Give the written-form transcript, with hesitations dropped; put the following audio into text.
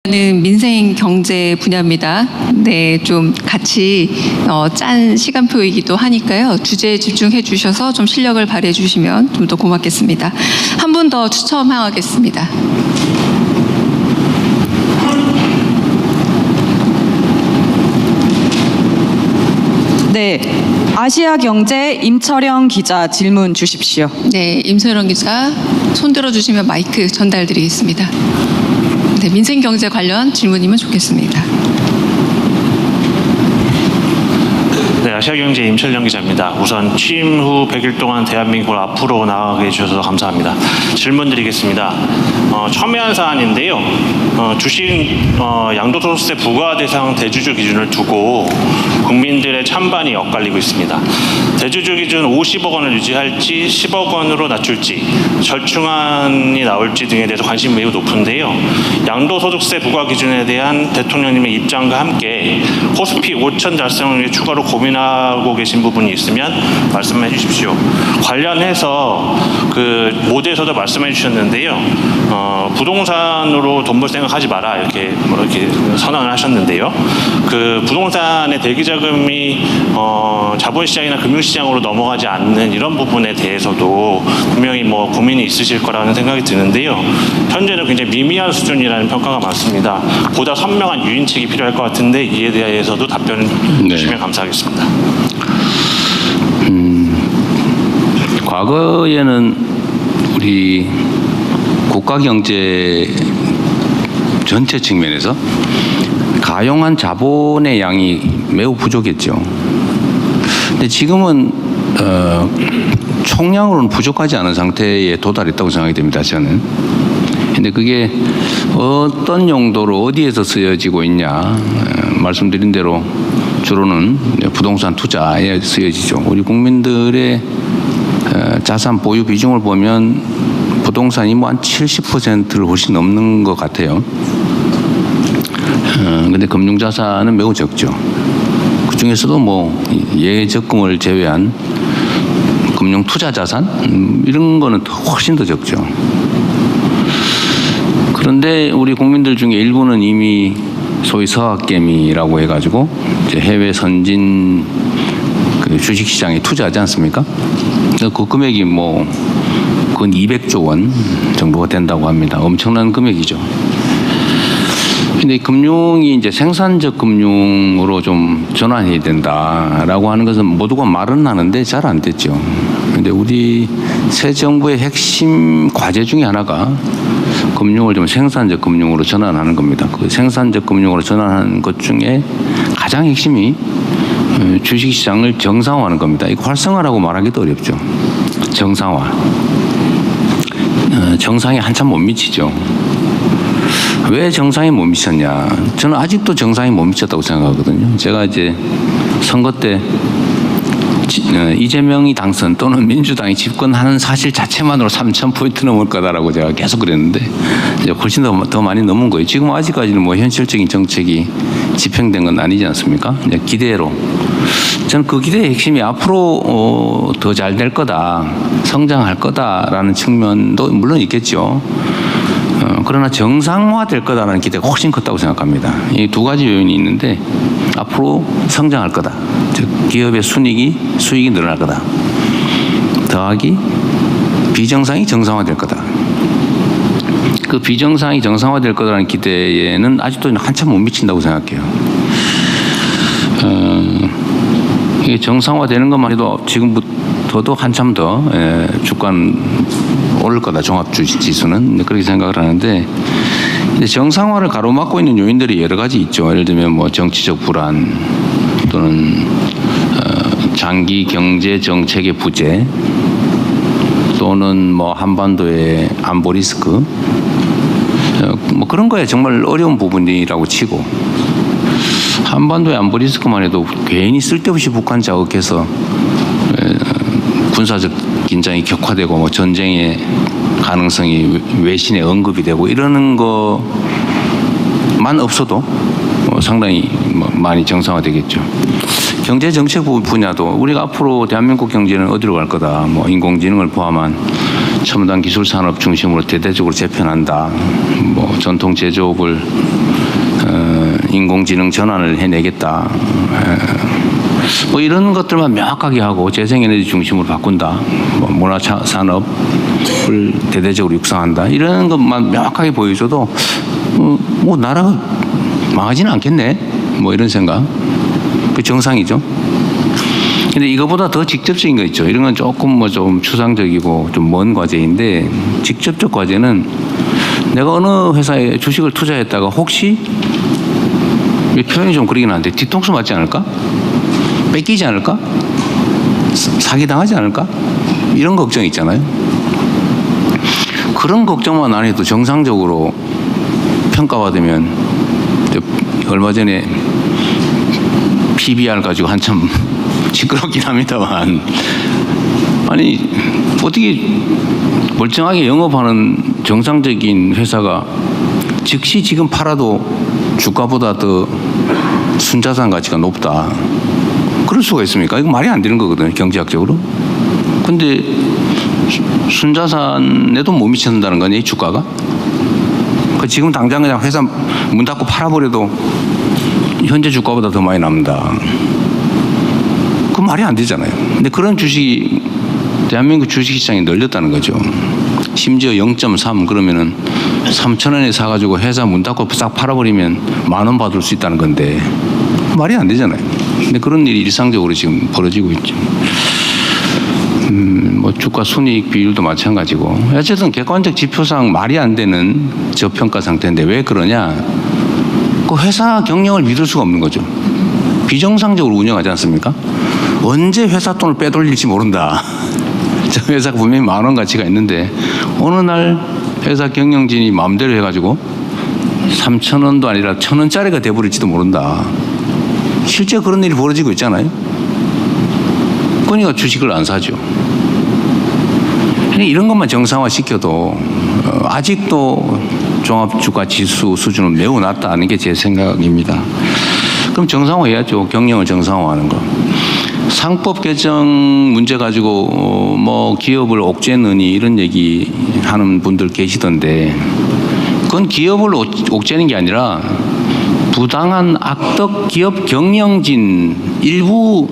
민생 경제 분야입니다. 네, 좀 같이 짠 시간표이기도 하니까요. 주제에 집중해 주셔서 좀 실력을 발휘해 주시면 좀 더 고맙겠습니다. 한 분 더 추첨하겠습니다. 네, 아시아경제 임철영 기자 질문 주십시오. 네, 임소영 기자 손 들어주시면 마이크 전달드리겠습니다. 네, 민생 경제 관련 질문이면 좋겠습니다. 네, 아시아경제 임철영 기자입니다. 우선 취임 후 100일 동안 대한민국을 앞으로 나아가게 해주셔서 감사합니다. 질문 드리겠습니다. 첨예한 사안인데요. 주식 양도소득세 부과 대상 대주주 기준을 두고 국민들의 찬반이 엇갈리고 있습니다. 대주주 기준 50억 원을 유지할지 10억 원으로 낮출지 절충안이 나올지 등에 대해서 관심이 매우 높은데요. 양도소득세 부과 기준에 대한 대통령님의 입장과 함께 코스피 5천 달성을 위해 추가로 고민하고 계신 부분이 있으면 말씀해 주십시오. 관련해서 그 모두에서도 말씀해 주셨는데요. 부동산으로 돈 벌 생각하지 마라 이렇게 선언을 하셨는데요. 그 부동산의 대기자금이 자본시장이나 금융시장으로 넘어가지 않는 이런 부분에 대해서도 분명히 뭐 고민이 있으실 거라는 생각이 드는데요. 현재는 굉장히 미미한 수준이라는 평가가 많습니다. 보다 선명한 유인책이 필요할 것 같은데 이에 대해서도 답변을 주시면 감사하겠습니다. 과거에는 우리 국가경제 전체 측면에서 가용한 자본의 양이 매우 부족했죠. 근데 지금은 총량으로는 부족하지 않은 상태에 도달했다고 생각이 됩니다. 저는. 근데 그게 어떤 용도로 어디에서 쓰여지고 있냐 말씀드린 대로 주로는 부동산 투자에 쓰여지죠. 우리 국민들의 자산 보유 비중을 보면 부동산이 뭐 한 70%를 훨씬 넘는 것 같아요. 근데 금융자산은 매우 적죠. 그 중에서도 뭐 예적금을 제외한 금융투자자산 이런 거는 훨씬 더 적죠. 그런데 우리 국민들 중에 일부는 이미 소위 서학개미라고 해가지고 이제 해외 선진 그 주식시장에 투자하지 않습니까? 그 금액이 뭐 근 200조 원 정도가 된다고 합니다. 엄청난 금액이죠. 근데 금융이 이제 생산적 금융으로 좀 전환해야 된다라고 하는 것은 모두가 말은 하는데 잘 안 됐죠. 근데 우리 새 정부의 핵심 과제 중에 하나가 금융을 좀 생산적 금융으로 전환하는 겁니다. 그 생산적 금융으로 전환하는 것 중에 가장 핵심이 주식시장을 정상화하는 겁니다. 이거 활성화라고 말하기도 어렵죠. 정상화. 정상에 한참 못 미치죠. 왜 정상에 못 미쳤냐? 저는 아직도 정상에 못 미쳤다고 생각하거든요. 제가 이제 선거 때 이재명이 당선 또는 민주당이 집권하는 사실 자체만으로 3,000포인트 넘을 거다라고 제가 계속 그랬는데 이제 훨씬 더 많이 넘은 거예요. 지금 아직까지는 뭐 현실적인 정책이 집행된 건 아니지 않습니까? 이제 기대로. 저는 그 기대의 핵심이 앞으로 더 잘 될 거다, 성장할 거다라는 측면도 물론 있겠죠. 그러나 정상화될 거다라는 기대가 훨씬 컸다고 생각합니다. 이 두 가지 요인이 있는데 앞으로 성장할 거다. 즉 기업의 수익이 늘어날 거다. 더하기 비정상이 정상화될 거다. 그 비정상이 정상화될 거다라는 기대에는 아직도 한참 못 미친다고 생각해요. 이게 정상화되는 것만 해도 지금부터도 한참 더 주가는 오를 거다. 종합주식지수는 그렇게 생각을 하는데 정상화를 가로막고 있는 요인들이 여러 가지 있죠. 예를 들면 뭐 정치적 불안 또는 장기 경제 정책의 부재 또는 뭐 한반도의 안보 리스크 뭐 그런 거에 정말 어려운 부분이라고 치고 한반도의 안보 리스크만 해도 괜히 쓸데없이 북한 자극해서 군사적 긴장이 격화되고 뭐 전쟁의 가능성이 외신에 언급이 되고 이러는 것만 없어도 상당히 많이 정상화되겠죠. 경제 정책 분야도 우리가 앞으로 대한민국 경제는 어디로 갈 거다. 뭐 인공지능을 포함한 첨단 기술 산업 중심으로 대대적으로 재편한다. 뭐 전통 제조업을 인공지능 전환을 해내겠다. 뭐 이런 것들만 명확하게 하고 재생에너지 중심으로 바꾼다. 뭐 문화산업을 대대적으로 육성한다. 이런 것만 명확하게 보여줘도 뭐 나라가 망하지는 않겠네. 뭐 이런 생각. 그 정상이죠. 근데 이거보다 더 직접적인 거 있죠. 이런 건 조금 뭐 좀 추상적이고 좀 먼 과제인데 직접적 과제는 내가 어느 회사에 주식을 투자했다가 혹시 표현이 좀 그러긴 한데 뒤통수 맞지 않을까? 뺏기지 않을까? 사기당하지 않을까? 이런 걱정이 있잖아요. 그런 걱정만 안 해도 정상적으로 평가받으면 얼마 전에 PBR 가지고 한참 시끄럽긴 합니다만 아니 어떻게 멀쩡하게 영업하는 정상적인 회사가 즉시 지금 팔아도 주가보다 더 순자산 가치가 높다. 그럴 수가 있습니까? 이거 말이 안 되는 거거든요, 경제학적으로. 근데 순자산에도 못 미친다는 거니, 주가가? 지금 당장 그냥 회사 문 닫고 팔아버려도 현재 주가보다 더 많이 남는다. 그 말이 안 되잖아요. 근데 그런 주식이 대한민국 주식시장이 널렸다는 거죠. 심지어 0.3 그러면은 3,000원에 사가지고 회사 문 닫고 싹 팔아버리면 10,000원 받을 수 있다는 건데 말이 안 되잖아요. 근데 그런 일이 일상적으로 지금 벌어지고 있죠. 뭐 주가 순이익 비율도 마찬가지고 어쨌든 객관적 지표상 말이 안 되는 저평가 상태인데 왜 그러냐? 그 회사 경영을 믿을 수가 없는 거죠. 비정상적으로 운영하지 않습니까? 언제 회사 돈을 빼돌릴지 모른다. 저 회사가 분명히 10,000원 가치가 있는데 어느 날 회사 경영진이 마음대로 해가지고 3,000원도 아니라 1,000원짜리가 돼버릴지도 모른다. 실제 그런 일이 벌어지고 있잖아요. 그러니까 주식을 안 사죠. 이런 것만 정상화시켜도 아직도 종합주가지수 수준은 매우 낮다는 게 제 생각입니다. 그럼 정상화해야죠. 경영을 정상화하는 거. 상법 개정 문제 가지고 뭐 기업을 옥죄느니 이런 얘기 하는 분들 계시던데 그건 기업을 옥죄는 게 아니라 부당한 악덕 기업 경영진 일부